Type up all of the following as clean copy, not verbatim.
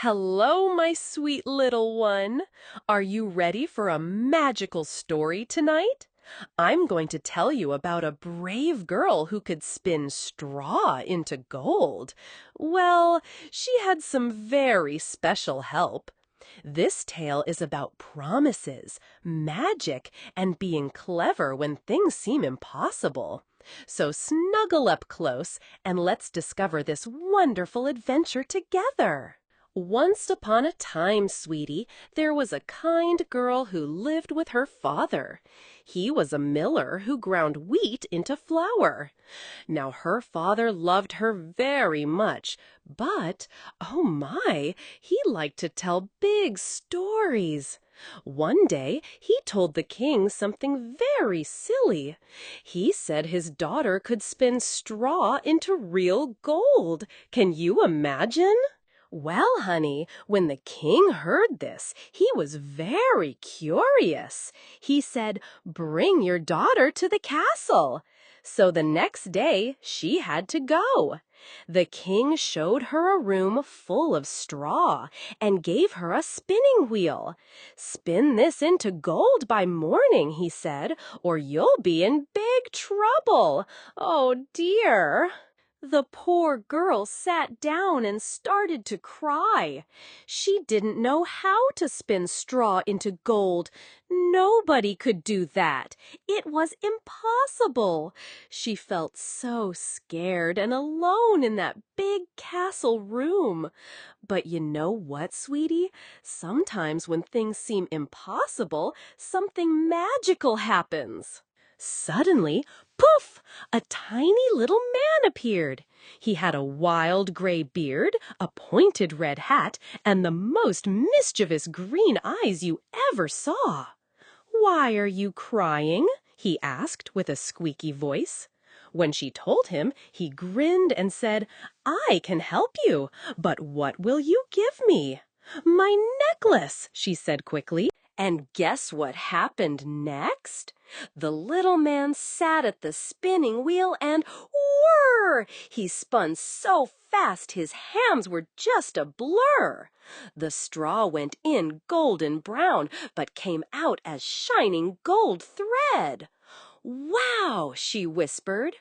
Hello, my sweet little one. Are you ready for a magical story tonight? I'm going to tell you about a brave girl who could spin straw into gold. Well, she had some very special help. This tale is about promises, magic, and being clever when things seem impossible. So snuggle up close and let's discover this wonderful adventure together. Once upon a time, sweetie, there was a kind girl who lived with her father. He was a miller who ground wheat into flour. Now her father loved her very much, but, oh my, he liked to tell big stories. One day he told the king something very silly. He said his daughter could spin straw into real gold. Can you imagine? Well, honey, when the king heard this, he was very curious. He said, "Bring your daughter to the castle." So the next day she had to go. The king showed her a room full of straw and gave her a spinning wheel. "Spin this into gold by morning," he said, "or you'll be in big trouble." Oh, dear. The poor girl sat down and started to cry. She didn't know how to spin straw into gold. Nobody could do that. It was impossible. She felt so scared and alone in that big castle room. But you know what, sweetie? Sometimes when things seem impossible, something magical happens. Suddenly, poof! A tiny little man appeared. He had a wild gray beard, a pointed red hat, and the most mischievous green eyes you ever saw. "Why are you crying?" he asked with a squeaky voice. When she told him, he grinned and said, "I can help you, but what will you give me?" "My necklace," she said quickly. And guess what happened next? The little man sat at the spinning wheel and whirr! He spun so fast his hands were just a blur. The straw went in golden brown, but came out as shining gold thread. "Wow!" she whispered.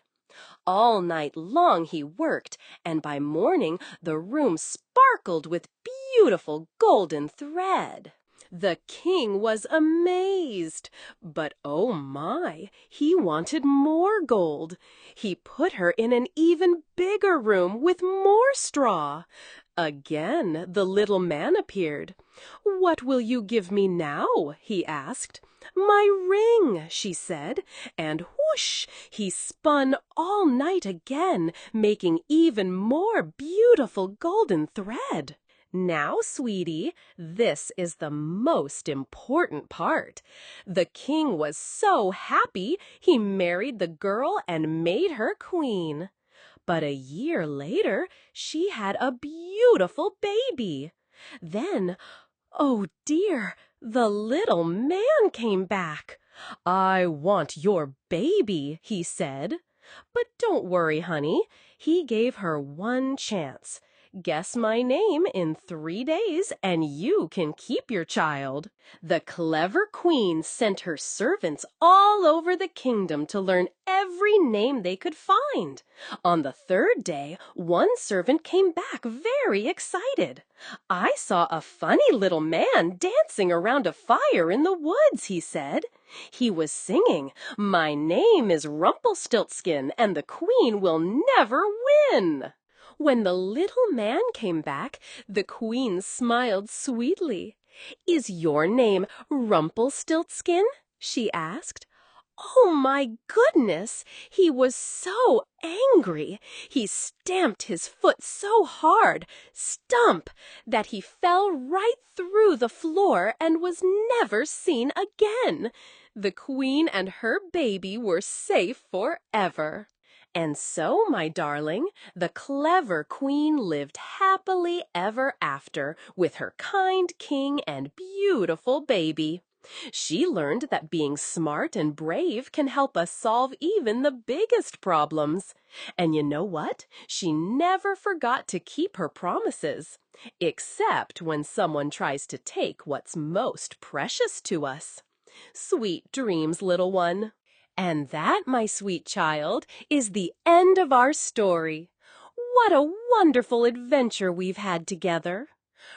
All night long he worked, and by morning the room sparkled with beautiful golden thread. The king was amazed, but oh my, he wanted more gold. He put her in an even bigger room with more straw. Again the little man appeared. "What will you give me now?" he asked. "My ring," she said, and whoosh, he spun all night again, making even more beautiful golden thread. Now, sweetie, this is the most important part. The king was so happy he married the girl and made her queen. But a year later, she had a beautiful baby. Then, oh dear, the little man came back. "I want your baby," he said. But don't worry, honey. He gave her one chance. Guess my name in 3 days, and you can keep your child. The clever queen sent her servants all over the kingdom to learn every name they could find. On the 3rd day, one servant came back very excited. "I saw a funny little man dancing around a fire in the woods," he said. He was singing, "My name is Rumpelstiltskin, and the queen will never win." When the little man came back, the queen smiled sweetly. "Is your name Rumpelstiltskin?" she asked. Oh my goodness! He was so angry. He stamped his foot so hard, stump, that he fell right through the floor and was never seen again. The queen and her baby were safe forever. And so, my darling, the clever queen lived happily ever after with her kind king and beautiful baby. She learned that being smart and brave can help us solve even the biggest problems. And you know what? She never forgot to keep her promises, except when someone tries to take what's most precious to us. Sweet dreams, little one. And that, my sweet child, is the end of our story. What a wonderful adventure we've had together.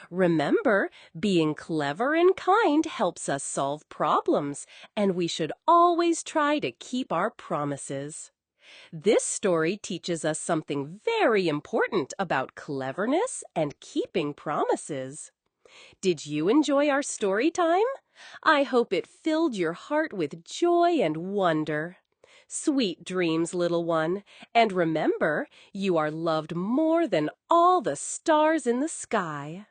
Remember, being clever and kind helps us solve problems, and we should always try to keep our promises. This story teaches us something very important about cleverness and keeping promises. Did you enjoy our story time? I hope it filled your heart with joy and wonder. Sweet dreams, little one, and remember, you are loved more than all the stars in the sky.